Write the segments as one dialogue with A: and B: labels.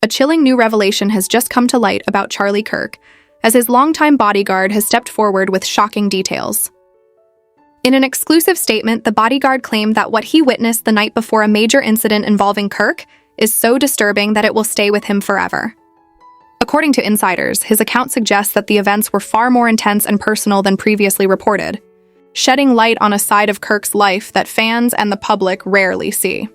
A: a chilling new revelation has just come to light about Charlie Kirk, as his longtime bodyguard has stepped forward with shocking details. In an exclusive statement, the bodyguard claimed that what he witnessed the night before a major incident involving Kirk is so disturbing that it will stay with him forever. According to insiders, his account suggests that the events were far more intense and personal than previously reported, shedding light on a side of Kirk's life that fans and the public rarely see.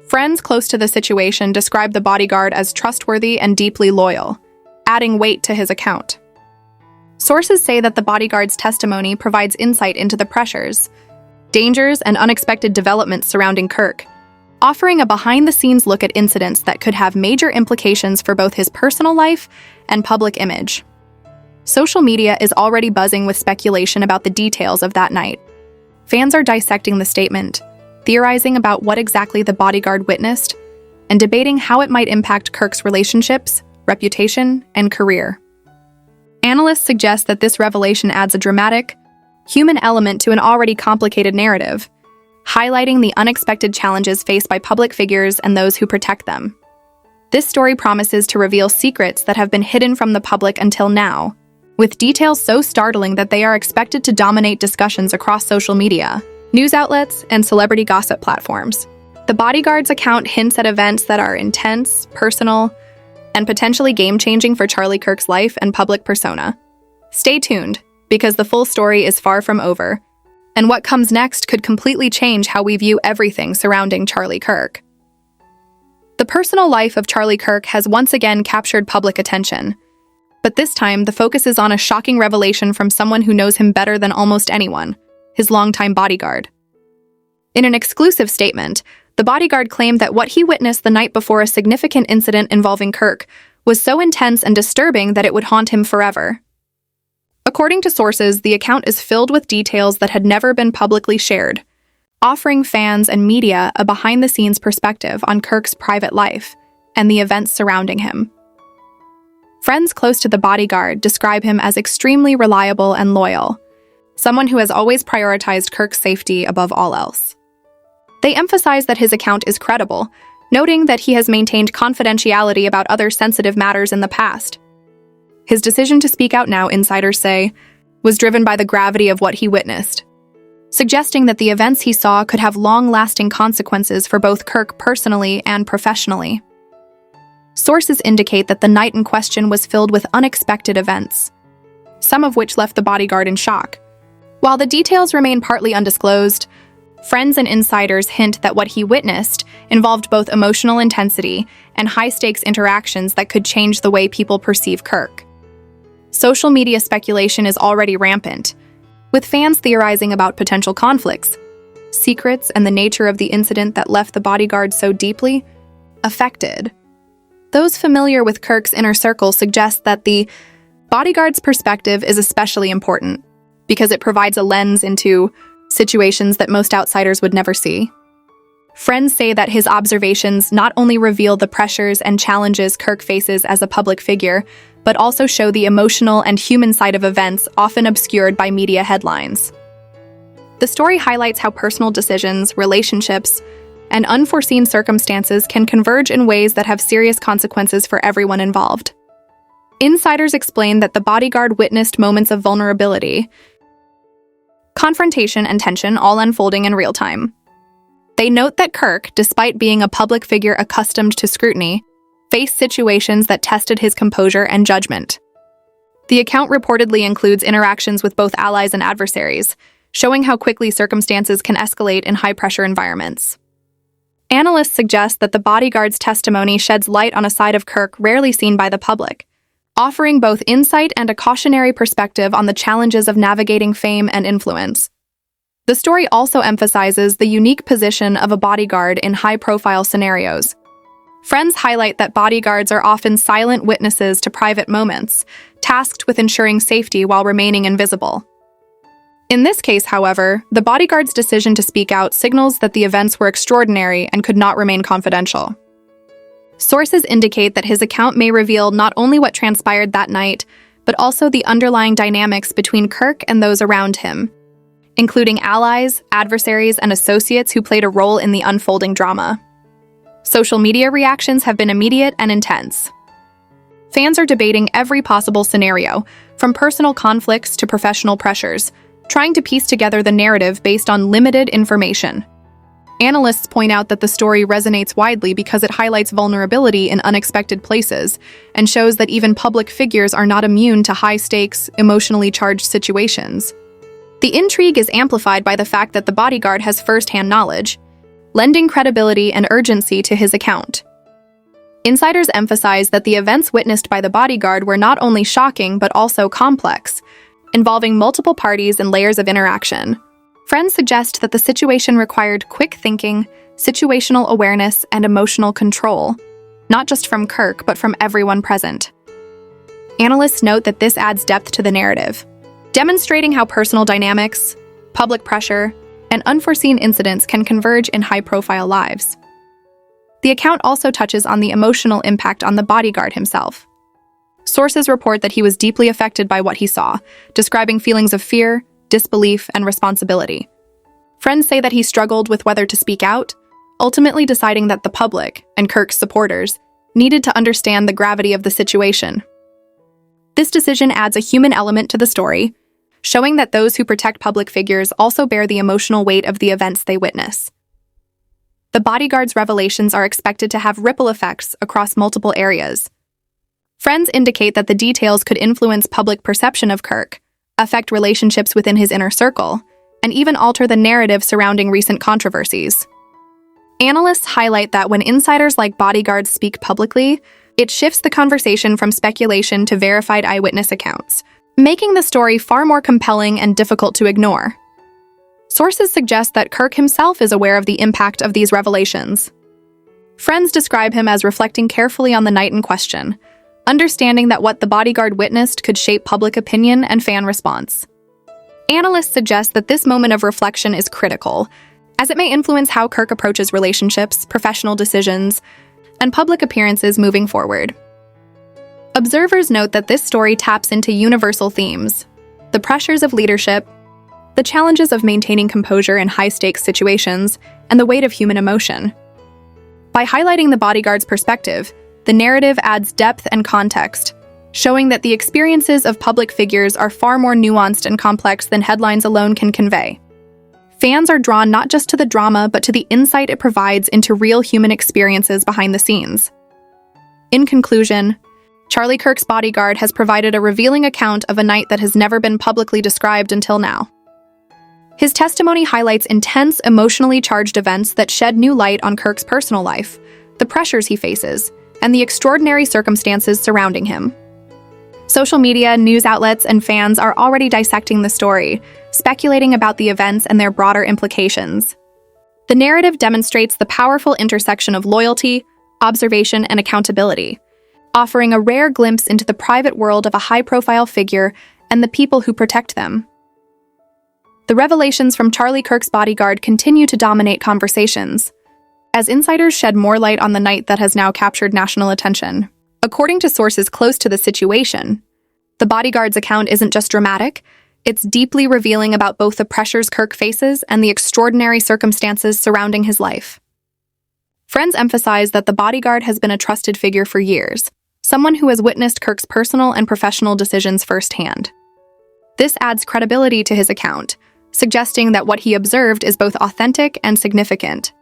A: Friends close to the situation describe the bodyguard as trustworthy and deeply loyal, adding weight to his account. Sources say that the bodyguard's testimony provides insight into the pressures, dangers, and unexpected developments surrounding Kirk, offering a behind-the-scenes look at incidents that could have major implications for both his personal life and public image. Social media is already buzzing with speculation about the details of that night. Fans are dissecting the statement, theorizing about what exactly the bodyguard witnessed, and debating how it might impact Kirk's relationships, reputation, and career. Analysts suggest that this revelation adds a dramatic, human element to an already complicated narrative, highlighting the unexpected challenges faced by public figures and those who protect them. This story promises to reveal secrets that have been hidden from the public until now, with details so startling that they are expected to dominate discussions across social media, news outlets, and celebrity gossip platforms. The bodyguard's account hints at events that are intense, personal, and potentially game-changing for Charlie Kirk's life and public persona. Stay tuned, because the full story is far from over, and what comes next could completely change how we view everything surrounding Charlie Kirk. The personal life of Charlie Kirk has once again captured public attention, but this time the focus is on a shocking revelation from someone who knows him better than almost anyone, his longtime bodyguard. In an exclusive statement, the bodyguard claimed that what he witnessed the night before a significant incident involving Kirk was so intense and disturbing that it would haunt him forever. According to sources, the account is filled with details that had never been publicly shared, offering fans and media a behind-the-scenes perspective on Kirk's private life and the events surrounding him. Friends close to the bodyguard describe him as extremely reliable and loyal, someone who has always prioritized Kirk's safety above all else. They emphasize that his account is credible, noting that he has maintained confidentiality about other sensitive matters in the past. His decision to speak out now, insiders say, was driven by the gravity of what he witnessed, suggesting that the events he saw could have long-lasting consequences for both Kirk personally and professionally. Sources indicate that the night in question was filled with unexpected events, some of which left the bodyguard in shock. While the details remain partly undisclosed, friends and insiders hint that what he witnessed involved both emotional intensity and high-stakes interactions that could change the way people perceive Kirk. Social media speculation is already rampant, with fans theorizing about potential conflicts, secrets, and the nature of the incident that left the bodyguard so deeply affected. Those familiar with Kirk's inner circle suggest that the bodyguard's perspective is especially important because it provides a lens into situations that most outsiders would never see. Friends say that his observations not only reveal the pressures and challenges Kirk faces as a public figure, but also show the emotional and human side of events often obscured by media headlines. The story highlights how personal decisions, relationships, and unforeseen circumstances can converge in ways that have serious consequences for everyone involved. Insiders explain that the bodyguard witnessed moments of vulnerability, confrontation, and tension all unfolding in real time. They note that Kirk, despite being a public figure accustomed to scrutiny, faced situations that tested his composure and judgment. The account reportedly includes interactions with both allies and adversaries, showing how quickly circumstances can escalate in high-pressure environments. Analysts suggest that the bodyguard's testimony sheds light on a side of Kirk rarely seen by the public, offering both insight and a cautionary perspective on the challenges of navigating fame and influence. The story also emphasizes the unique position of a bodyguard in high-profile scenarios. Friends highlight that bodyguards are often silent witnesses to private moments, tasked with ensuring safety while remaining invisible. In this case, however, the bodyguard's decision to speak out signals that the events were extraordinary and could not remain confidential. Sources indicate that his account may reveal not only what transpired that night, but also the underlying dynamics between Kirk and those around him, including allies, adversaries, and associates who played a role in the unfolding drama. Social media reactions have been immediate and intense. Fans are debating every possible scenario, from personal conflicts to professional pressures, trying to piece together the narrative based on limited information. Analysts point out that the story resonates widely because it highlights vulnerability in unexpected places and shows that even public figures are not immune to high-stakes, emotionally charged situations. The intrigue is amplified by the fact that the bodyguard has first-hand knowledge, lending credibility and urgency to his account. Insiders emphasize that the events witnessed by the bodyguard were not only shocking but also complex, involving multiple parties and layers of interaction. Friends suggest that the situation required quick thinking, situational awareness, and emotional control, not just from Kirk but from everyone present. Analysts note that this adds depth to the narrative, demonstrating how personal dynamics, public pressure, and unforeseen incidents can converge in high-profile lives. The account also touches on the emotional impact on the bodyguard himself. Sources report that he was deeply affected by what he saw, describing feelings of fear, disbelief, and responsibility. Friends say that he struggled with whether to speak out, ultimately deciding that the public, and Kirk's supporters, needed to understand the gravity of the situation. This decision adds a human element to the story, showing that those who protect public figures also bear the emotional weight of the events they witness. The bodyguard's revelations are expected to have ripple effects across multiple areas. Friends indicate that the details could influence public perception of Kirk, affect relationships within his inner circle, and even alter the narrative surrounding recent controversies. Analysts highlight that when insiders like bodyguards speak publicly, it shifts the conversation from speculation to verified eyewitness accounts, making the story far more compelling and difficult to ignore. Sources suggest that Kirk himself is aware of the impact of these revelations. Friends describe him as reflecting carefully on the night in question, understanding that what the bodyguard witnessed could shape public opinion and fan response. Analysts suggest that this moment of reflection is critical, as it may influence how Kirk approaches relationships, professional decisions, and public appearances moving forward. Observers note that this story taps into universal themes: the pressures of leadership, the challenges of maintaining composure in high-stakes situations, and the weight of human emotion. By highlighting the bodyguard's perspective, the narrative adds depth and context, showing that the experiences of public figures are far more nuanced and complex than headlines alone can convey. Fans are drawn not just to the drama but to the insight it provides into real human experiences behind the scenes. In conclusion, Charlie Kirk's bodyguard has provided a revealing account of a night that has never been publicly described until now. His testimony highlights intense, emotionally charged events that shed new light on Kirk's personal life, the pressures he faces, and the extraordinary circumstances surrounding him. Social media, news outlets, and fans are already dissecting the story, speculating about the events and their broader implications. The narrative demonstrates the powerful intersection of loyalty, observation, and accountability, offering a rare glimpse into the private world of a high-profile figure and the people who protect them. The revelations from Charlie Kirk's bodyguard continue to dominate conversations, as insiders shed more light on the night that has now captured national attention. According to sources close to the situation, the bodyguard's account isn't just dramatic, it's deeply revealing about both the pressures Kirk faces and the extraordinary circumstances surrounding his life. Friends emphasize that the bodyguard has been a trusted figure for years, someone who has witnessed Kirk's personal and professional decisions firsthand. This adds credibility to his account, suggesting that what he observed is both authentic and significant.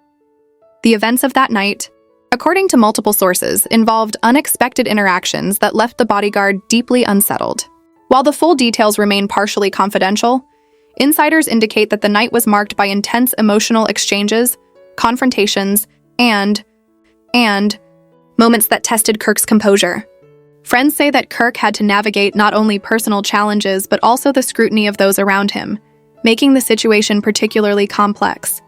A: The events of that night, according to multiple sources, involved unexpected interactions that left the bodyguard deeply unsettled. While the full details remain partially confidential, insiders indicate that the night was marked by intense emotional exchanges, confrontations, and moments that tested Kirk's composure. Friends say that Kirk had to navigate not only personal challenges but also the scrutiny of those around him, making the situation particularly complex.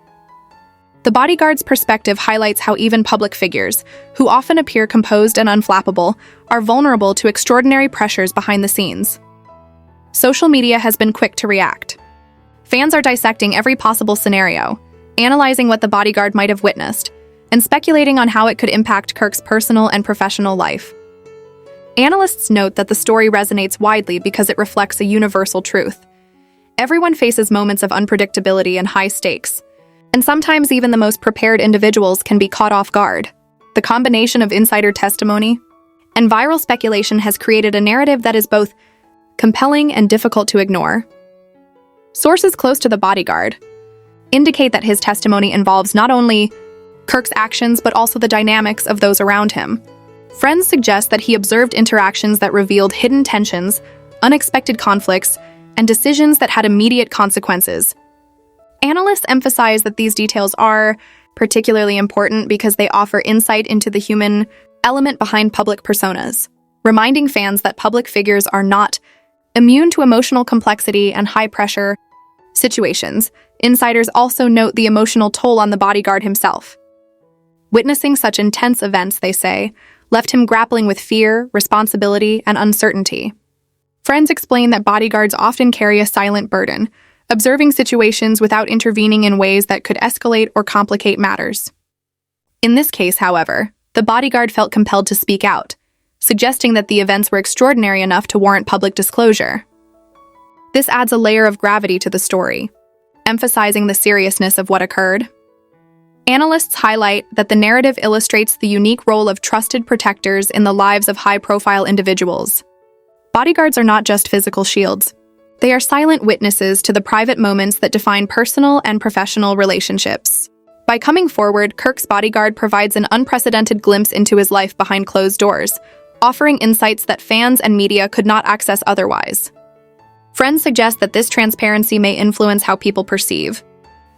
A: The bodyguard's perspective highlights how even public figures, who often appear composed and unflappable, are vulnerable to extraordinary pressures behind the scenes. Social media has been quick to react. Fans are dissecting every possible scenario, analyzing what the bodyguard might have witnessed, and speculating on how it could impact Kirk's personal and professional life. Analysts note that the story resonates widely because it reflects a universal truth. Everyone faces moments of unpredictability and high stakes, and sometimes even the most prepared individuals can be caught off guard. The combination of insider testimony and viral speculation has created a narrative that is both compelling and difficult to ignore. Sources close to the bodyguard indicate that his testimony involves not only Kirk's actions but also the dynamics of those around him. Friends suggest that he observed interactions that revealed hidden tensions, unexpected conflicts, and decisions that had immediate consequences. Analysts emphasize that these details are particularly important because they offer insight into the human element behind public personas, reminding fans that public figures are not immune to emotional complexity and high-pressure situations. Insiders also note the emotional toll on the bodyguard himself. Witnessing such intense events, they say, left him grappling with fear, responsibility, and uncertainty. Friends explain that bodyguards often carry a silent burden, observing situations without intervening in ways that could escalate or complicate matters. In this case, however, the bodyguard felt compelled to speak out, suggesting that the events were extraordinary enough to warrant public disclosure. This adds a layer of gravity to the story, emphasizing the seriousness of what occurred. Analysts highlight that the narrative illustrates the unique role of trusted protectors in the lives of high-profile individuals. Bodyguards are not just physical shields. They are silent witnesses to the private moments that define personal and professional relationships. By coming forward, Kirk's bodyguard provides an unprecedented glimpse into his life behind closed doors, offering insights that fans and media could not access otherwise. Friends suggest that this transparency may influence how people perceive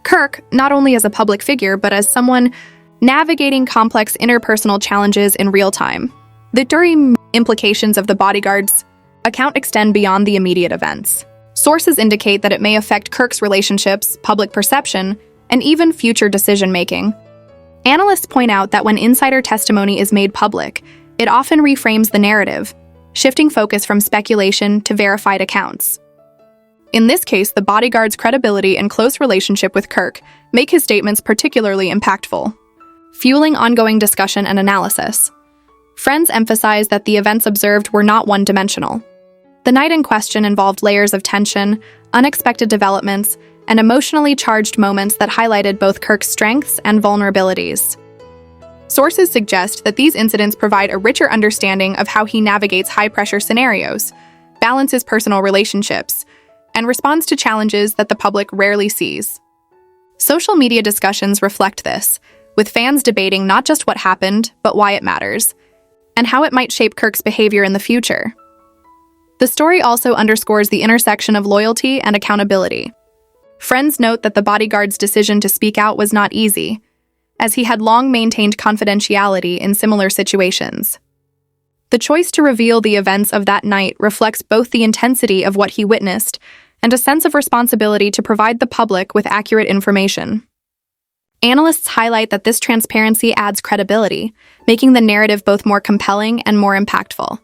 A: Kirk, not only as a public figure, but as someone navigating complex interpersonal challenges in real time. The enduring implications of the bodyguard's account extend beyond the immediate events. Sources indicate that it may affect Kirk's relationships, public perception, and even future decision-making. Analysts point out that when insider testimony is made public, it often reframes the narrative, shifting focus from speculation to verified accounts. In this case, the bodyguard's credibility and close relationship with Kirk make his statements particularly impactful, fueling ongoing discussion and analysis. Friends emphasize that the events observed were not one-dimensional. The night in question involved layers of tension, unexpected developments, and emotionally charged moments that highlighted both Kirk's strengths and vulnerabilities. Sources suggest that these incidents provide a richer understanding of how he navigates high-pressure scenarios, balances personal relationships, and responds to challenges that the public rarely sees. Social media discussions reflect this, with fans debating not just what happened, but why it matters, and how it might shape Kirk's behavior in the future. The story also underscores the intersection of loyalty and accountability. Friends note that the bodyguard's decision to speak out was not easy, as he had long maintained confidentiality in similar situations. The choice to reveal the events of that night reflects both the intensity of what he witnessed and a sense of responsibility to provide the public with accurate information. Analysts highlight that this transparency adds credibility, making the narrative both more compelling and more impactful.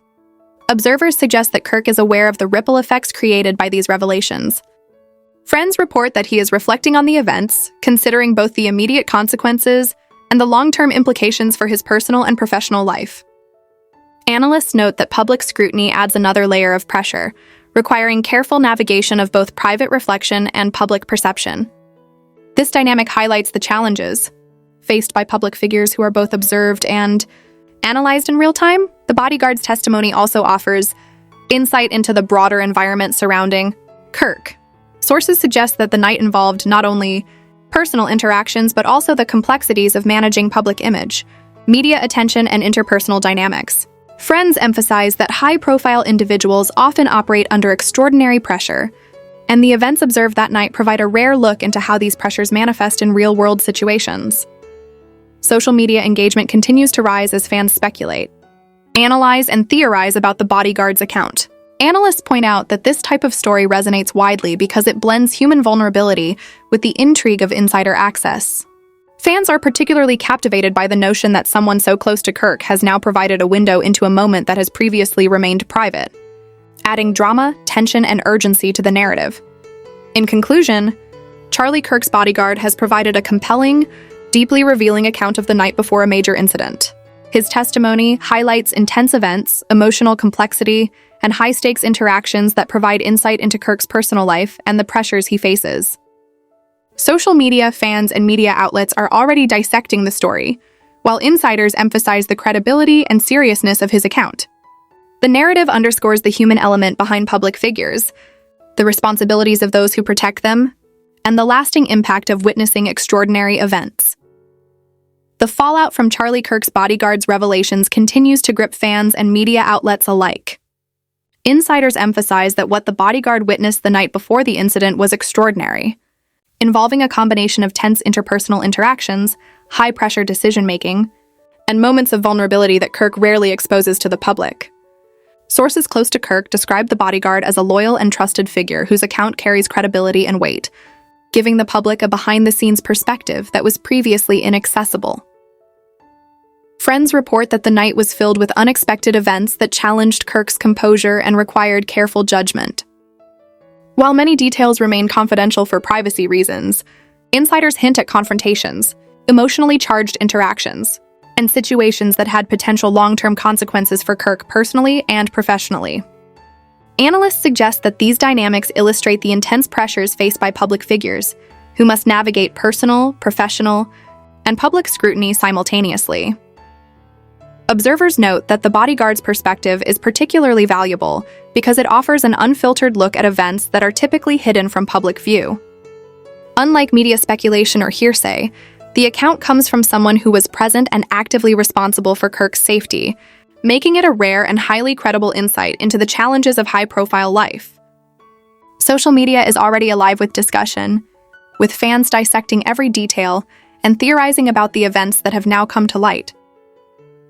A: Observers suggest that Kirk is aware of the ripple effects created by these revelations. Friends report that he is reflecting on the events, considering both the immediate consequences and the long-term implications for his personal and professional life. Analysts note that public scrutiny adds another layer of pressure, requiring careful navigation of both private reflection and public perception. This dynamic highlights the challenges faced by public figures who are both observed and analyzed in real time. The bodyguard's testimony also offers insight into the broader environment surrounding Kirk. Sources suggest that the night involved not only personal interactions but also the complexities of managing public image, media attention, and interpersonal dynamics. Friends emphasize that high-profile individuals often operate under extraordinary pressure, and the events observed that night provide a rare look into how these pressures manifest in real-world situations. Social media engagement continues to rise as fans speculate, analyze, and theorize about the bodyguard's account. Analysts point out that this type of story resonates widely because it blends human vulnerability with the intrigue of insider access. Fans are particularly captivated by the notion that someone so close to Kirk has now provided a window into a moment that has previously remained private, adding drama, tension, and urgency to the narrative. In conclusion, Charlie Kirk's bodyguard has provided a compelling, deeply revealing account of the night before a major incident. His testimony highlights intense events, emotional complexity, and high-stakes interactions that provide insight into Kirk's personal life and the pressures he faces. Social media, fans, and media outlets are already dissecting the story, while insiders emphasize the credibility and seriousness of his account. The narrative underscores the human element behind public figures, the responsibilities of those who protect them, and the lasting impact of witnessing extraordinary events. The fallout from Charlie Kirk's bodyguard's revelations continues to grip fans and media outlets alike. Insiders emphasize that what the bodyguard witnessed the night before the incident was extraordinary, involving a combination of tense interpersonal interactions, high-pressure decision-making, and moments of vulnerability that Kirk rarely exposes to the public. Sources close to Kirk describe the bodyguard as a loyal and trusted figure whose account carries credibility and weight, giving the public a behind-the-scenes perspective that was previously inaccessible. Friends report that the night was filled with unexpected events that challenged Kirk's composure and required careful judgment. While many details remain confidential for privacy reasons, insiders hint at confrontations, emotionally charged interactions, and situations that had potential long-term consequences for Kirk personally and professionally. Analysts suggest that these dynamics illustrate the intense pressures faced by public figures, who must navigate personal, professional, and public scrutiny simultaneously. Observers note that the bodyguard's perspective is particularly valuable because it offers an unfiltered look at events that are typically hidden from public view. Unlike media speculation or hearsay, the account comes from someone who was present and actively responsible for Kirk's safety, making it a rare and highly credible insight into the challenges of high-profile life. Social media is already alive with discussion, with fans dissecting every detail and theorizing about the events that have now come to light.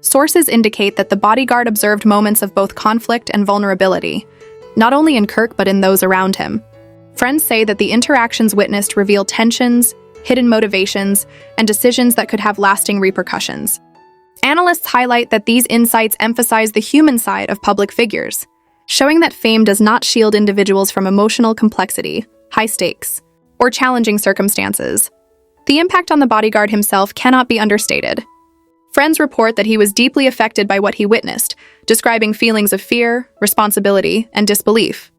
A: Sources indicate that the bodyguard observed moments of both conflict and vulnerability, not only in Kirk but in those around him. Friends say that the interactions witnessed reveal tensions, hidden motivations, and decisions that could have lasting repercussions. Analysts highlight that these insights emphasize the human side of public figures, showing that fame does not shield individuals from emotional complexity, high stakes, or challenging circumstances. The impact on the bodyguard himself cannot be understated. Friends report that he was deeply affected by what he witnessed, describing feelings of fear, responsibility, and disbelief.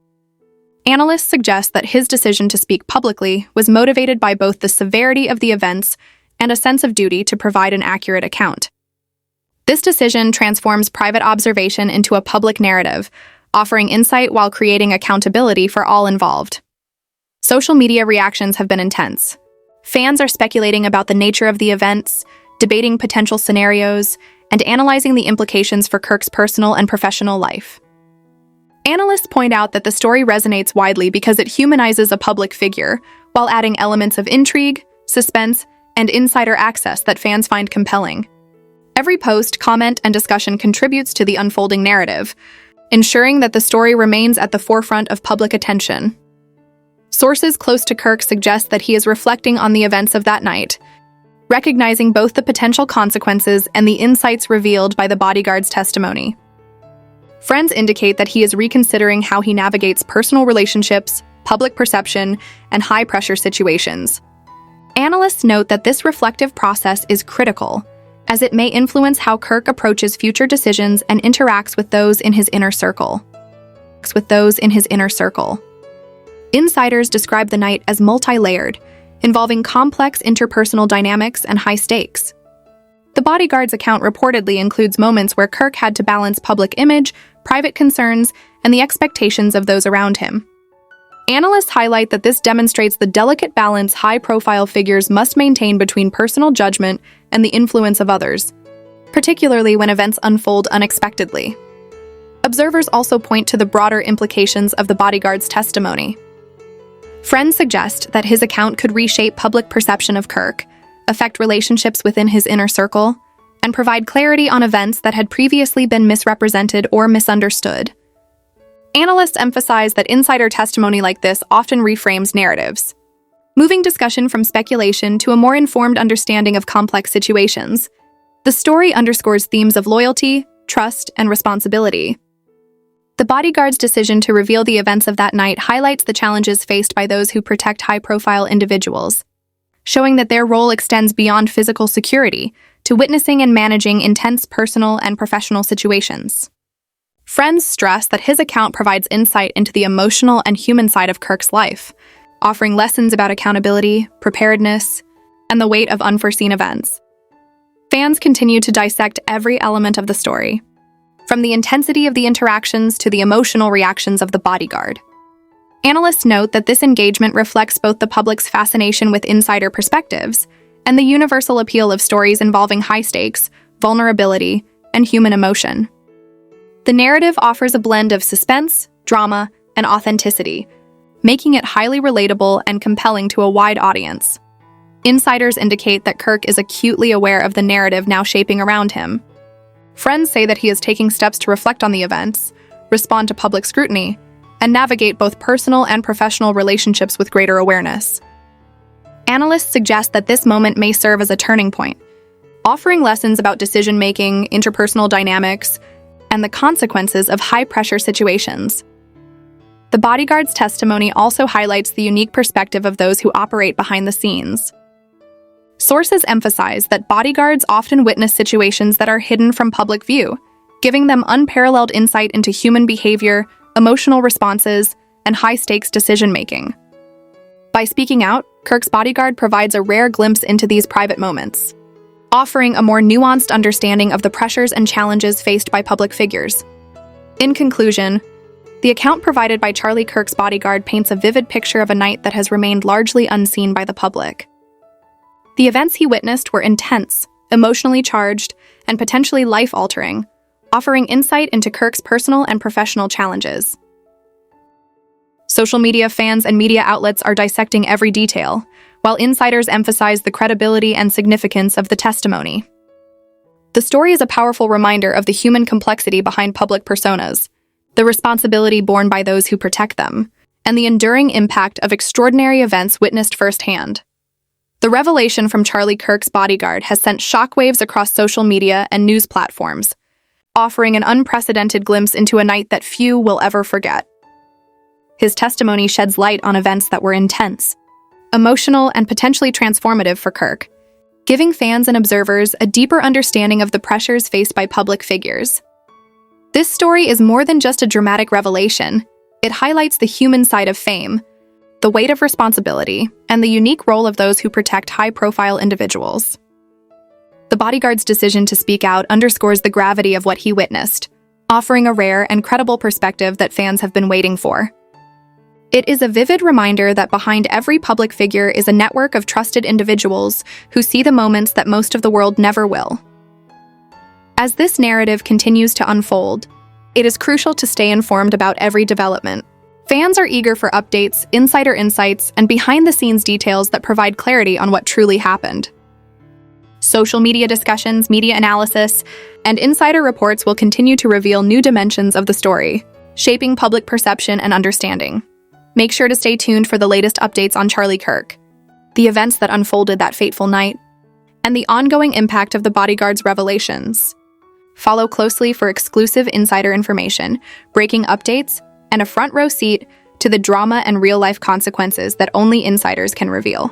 A: Analysts suggest that his decision to speak publicly was motivated by both the severity of the events and a sense of duty to provide an accurate account. This decision transforms private observation into a public narrative, offering insight while creating accountability for all involved. Social media reactions have been intense. Fans are speculating about the nature of the events, debating potential scenarios, and analyzing the implications for Kirk's personal and professional life. Analysts point out that the story resonates widely because it humanizes a public figure, while adding elements of intrigue, suspense, and insider access that fans find compelling. Every post, comment, and discussion contributes to the unfolding narrative, ensuring that the story remains at the forefront of public attention. Sources close to Kirk suggest that he is reflecting on the events of that night, recognizing both the potential consequences and the insights revealed by the bodyguard's testimony. Friends indicate that he is reconsidering how he navigates personal relationships, public perception, and high-pressure situations. Analysts note that this reflective process is critical, as it may influence how Kirk approaches future decisions and interacts with those in his inner circle. Insiders describe the night as multi-layered, involving complex interpersonal dynamics and high stakes. The bodyguard's account reportedly includes moments where Kirk had to balance public image, private concerns, and the expectations of those around him. Analysts highlight that this demonstrates the delicate balance high-profile figures must maintain between personal judgment and the influence of others, particularly when events unfold unexpectedly. Observers also point to the broader implications of the bodyguard's testimony. Friends suggest that his account could reshape public perception of Kirk, affect relationships within his inner circle, and provide clarity on events that had previously been misrepresented or misunderstood. Analysts emphasize that insider testimony like this often reframes narratives, moving discussion from speculation to a more informed understanding of complex situations. The story underscores themes of loyalty, trust, and responsibility. The bodyguard's decision to reveal the events of that night highlights the challenges faced by those who protect high-profile individuals, showing that their role extends beyond physical security to witnessing and managing intense personal and professional situations. Friends stress that his account provides insight into the emotional and human side of Kirk's life, offering lessons about accountability, preparedness, and the weight of unforeseen events. Fans continue to dissect every element of the story, from the intensity of the interactions to the emotional reactions of the bodyguard. Analysts note that this engagement reflects both the public's fascination with insider perspectives and the universal appeal of stories involving high stakes, vulnerability, and human emotion. The narrative offers a blend of suspense, drama, and authenticity, making it highly relatable and compelling to a wide audience. Insiders indicate that Kirk is acutely aware of the narrative now shaping around him. Friends say that he is taking steps to reflect on the events, respond to public scrutiny, and navigate both personal and professional relationships with greater awareness. Analysts suggest that this moment may serve as a turning point, offering lessons about decision-making, interpersonal dynamics, and the consequences of high-pressure situations. The bodyguard's testimony also highlights the unique perspective of those who operate behind the scenes. Sources emphasize that bodyguards often witness situations that are hidden from public view, giving them unparalleled insight into human behavior, emotional responses, and high-stakes decision-making. By speaking out, Kirk's bodyguard provides a rare glimpse into these private moments, offering a more nuanced understanding of the pressures and challenges faced by public figures. In conclusion, the account provided by Charlie Kirk's bodyguard paints a vivid picture of a night that has remained largely unseen by the public. The events he witnessed were intense, emotionally charged, and potentially life-altering, offering insight into Kirk's personal and professional challenges. Social media fans and media outlets are dissecting every detail, while insiders emphasize the credibility and significance of the testimony. The story is a powerful reminder of the human complexity behind public personas, the responsibility borne by those who protect them, and the enduring impact of extraordinary events witnessed firsthand. The revelation from Charlie Kirk's bodyguard has sent shockwaves across social media and news platforms, offering an unprecedented glimpse into a night that few will ever forget. His testimony sheds light on events that were intense, emotional, and potentially transformative for Kirk, giving fans and observers a deeper understanding of the pressures faced by public figures. This story is more than just a dramatic revelation. It highlights the human side of fame, the weight of responsibility, and the unique role of those who protect high-profile individuals. The bodyguard's decision to speak out underscores the gravity of what he witnessed, offering a rare and credible perspective that fans have been waiting for. It is a vivid reminder that behind every public figure is a network of trusted individuals who see the moments that most of the world never will. As this narrative continues to unfold, it is crucial to stay informed about every development. Fans are eager for updates, insider insights, and behind-the-scenes details that provide clarity on what truly happened. Social media discussions, media analysis, and insider reports will continue to reveal new dimensions of the story, shaping public perception and understanding. Make sure to stay tuned for the latest updates on Charlie Kirk, the events that unfolded that fateful night, and the ongoing impact of the bodyguard's revelations. Follow closely for exclusive insider information, breaking updates, and a front-row seat to the drama and real-life consequences that only insiders can reveal.